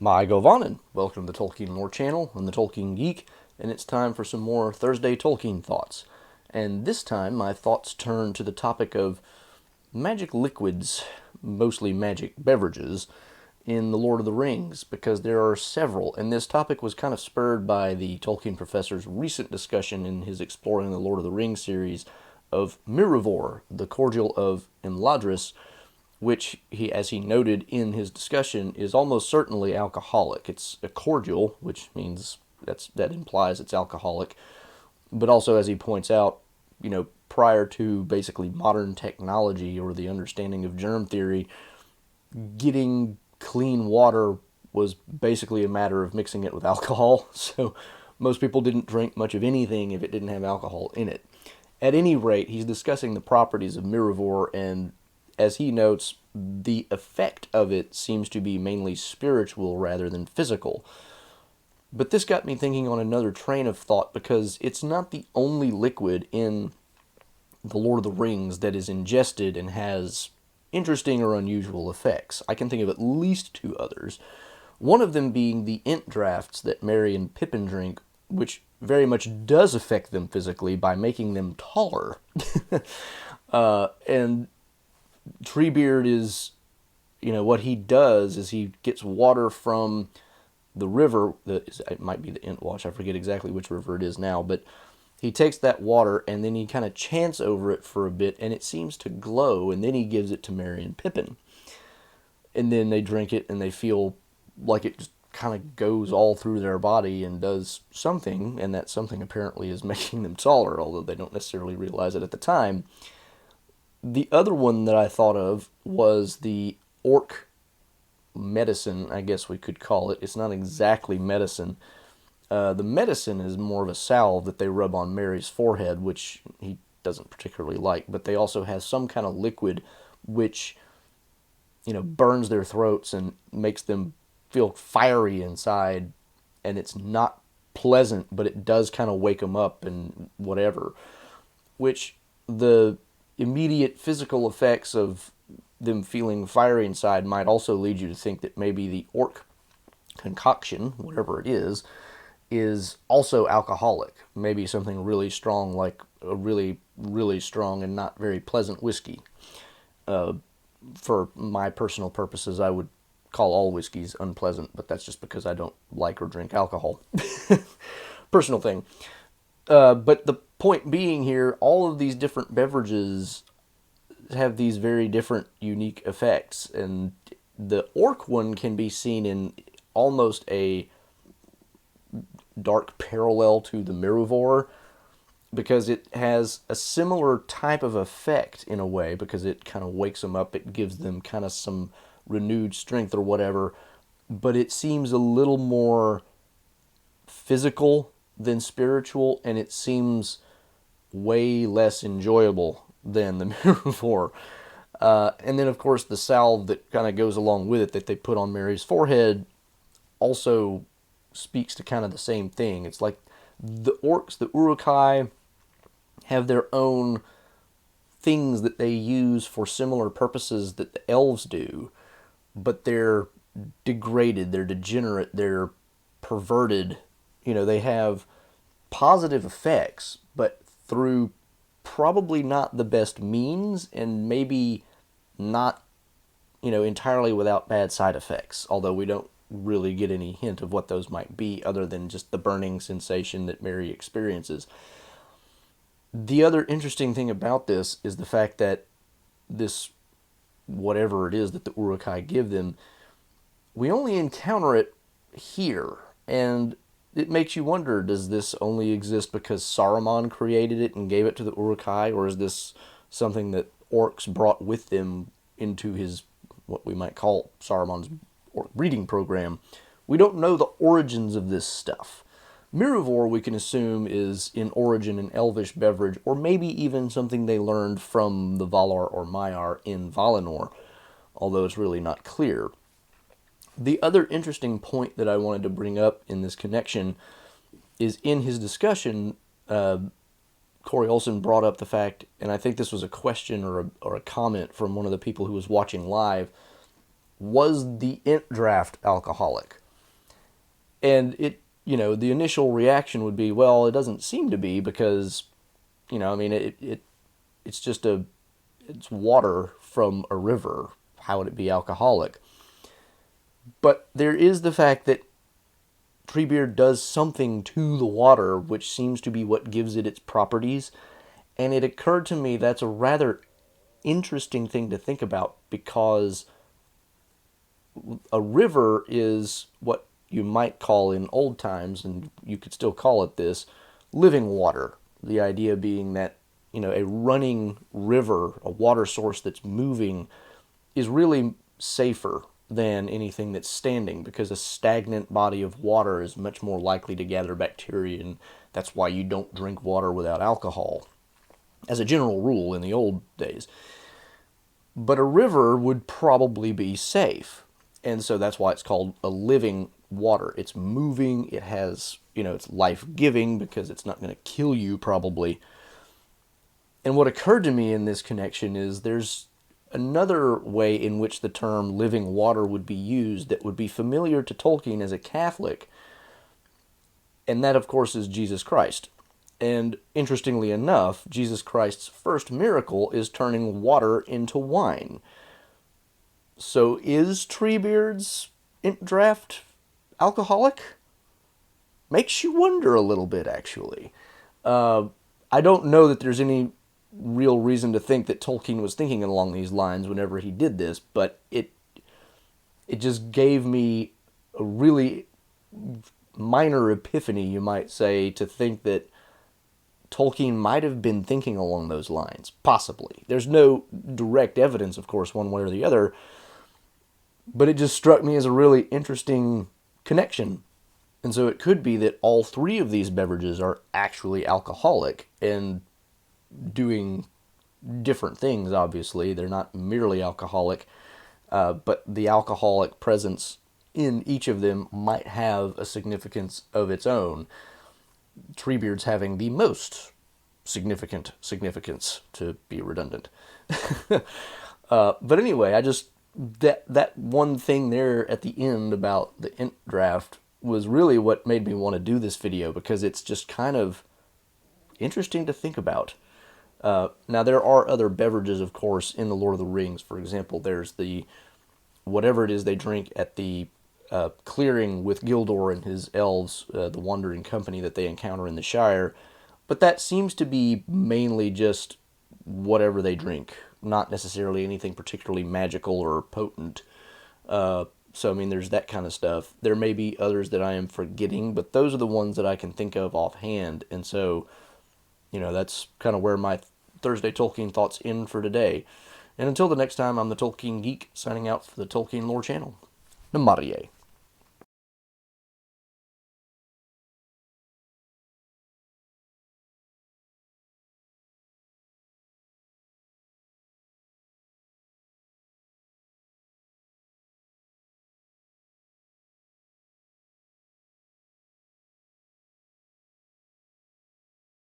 My Govanen. Welcome to the Tolkien Lore channel. I'm the Tolkien Geek, and it's time for some more Thursday Tolkien thoughts. And this time, my thoughts turn to the topic of magic liquids, mostly magic beverages, in The Lord of the Rings, because there are several, and this topic was kind of spurred by the Tolkien professor's recent discussion in his Exploring the Lord of the Rings series of Mirivor, the cordial of Imladris, which he, as he noted in his discussion, is almost certainly alcoholic. It's a cordial, which means that implies it's alcoholic, but also, as he points out, prior to basically modern technology or the understanding of germ theory, getting clean water was basically a matter of mixing it with alcohol. So most people didn't drink much of anything if it didn't have alcohol in it. At any rate, he's discussing the properties of Mirivor, and as he notes, the effect of it seems to be mainly spiritual rather than physical. But this got me thinking on another train of thought, because it's not the only liquid in The Lord of the Rings that is ingested and has interesting or unusual effects. I can think of at least two others. One of them being the Ent drafts that Merry and Pippin drink, which very much does affect them physically by making them taller. And Treebeard is, what he does is he gets water from the river, it might be the Entwash, I forget exactly which river it is now, but he takes that water and then he kind of chants over it for a bit, and it seems to glow, and then he gives it to Merry and Pippin. And then they drink it and they feel like it just kind of goes all through their body and does something, and that something apparently is making them taller, although they don't necessarily realize it at the time. The other one that I thought of was the orc medicine, I guess we could call it. It's not exactly medicine. The medicine is more of a salve that they rub on Merry's forehead, which he doesn't particularly like, but they also have some kind of liquid which, burns their throats and makes them feel fiery inside, and it's not pleasant, but it does kind of wake them up and whatever, which the immediate physical effects of them feeling fiery inside might also lead you to think that maybe the orc concoction, whatever it is also alcoholic. Maybe something really strong, like a really, really strong and not very pleasant whiskey. For my personal purposes, I would call all whiskeys unpleasant, but that's just because I don't like or drink alcohol. Personal thing. But the point being here, all of these different beverages have these very different, unique effects. And the orc one can be seen in almost a dark parallel to the Mirivor, because it has a similar type of effect in a way, because it kind of wakes them up, it gives them kind of some renewed strength or whatever, but it seems a little more physical than spiritual, and it seems way less enjoyable than the Mirivor. And then, of course, the salve that kind of goes along with it that they put on Merry's forehead also speaks to kind of the same thing. It's like the orcs, the Uruk-hai, have their own things that they use for similar purposes that the elves do, but they're degraded, they're degenerate, they're perverted. They have positive effects, but through probably not the best means, and maybe not, entirely without bad side effects, although we don't really get any hint of what those might be other than just the burning sensation that Merry experiences. The other interesting thing about this is the fact that this, whatever it is that the Uruk-hai give them, we only encounter it here, and it makes you wonder, does this only exist because Saruman created it and gave it to the Uruk-hai, or is this something that orcs brought with them into his, what we might call Saruman's breeding program? We don't know the origins of this stuff. Mirivor, we can assume, is in origin an elvish beverage, or maybe even something they learned from the Valar or Maiar in Valinor, although it's really not clear. The other interesting point that I wanted to bring up in this connection is, in his discussion, Corey Olson brought up the fact, and I think this was a question or a comment from one of the people who was watching live, was the Ent draft alcoholic? And the initial reaction would be, well, it doesn't seem to be because, I mean, it's just it's water from a river. How would it be alcoholic? But there is the fact that Treebeard does something to the water, which seems to be what gives it its properties. And it occurred to me that's a rather interesting thing to think about, because a river is what you might call in old times, and you could still call it this, living water. The idea being that, a running river, a water source that's moving, is really safer than anything that's standing, because a stagnant body of water is much more likely to gather bacteria, and that's why you don't drink water without alcohol, as a general rule in the old days. But a river would probably be safe, and so that's why it's called a living water. It's moving, it has, it's life-giving because it's not going to kill you probably. And what occurred to me in this connection is there's another way in which the term living water would be used that would be familiar to Tolkien as a Catholic, and that, of course, is Jesus Christ. And interestingly enough, Jesus Christ's first miracle is turning water into wine. So is Treebeard's draft alcoholic? Makes you wonder a little bit, actually. I don't know that there's any real reason to think that Tolkien was thinking along these lines whenever he did this, but it just gave me a really minor epiphany, you might say, to think that Tolkien might have been thinking along those lines, possibly. There's no direct evidence, of course, one way or the other, but it just struck me as a really interesting connection. And so it could be that all three of these beverages are actually alcoholic and doing different things, obviously. They're not merely alcoholic, but the alcoholic presence in each of them might have a significance of its own. Treebeard's having the most significant significance, to be redundant. But anyway, that one thing there at the end about the int draft was really what made me want to do this video, because it's just kind of interesting to think about. Now, there are other beverages, of course, in the Lord of the Rings. For example, there's the whatever it is they drink at the clearing with Gildor and his elves, the wandering company that they encounter in the Shire. But that seems to be mainly just whatever they drink, not necessarily anything particularly magical or potent. So, I mean, there's that kind of stuff. There may be others that I am forgetting, but those are the ones that I can think of offhand. And so, that's kind of where my Thursday Tolkien thoughts end for today. And until the next time, I'm the Tolkien Geek, signing out for the Tolkien Lore channel. Namarie.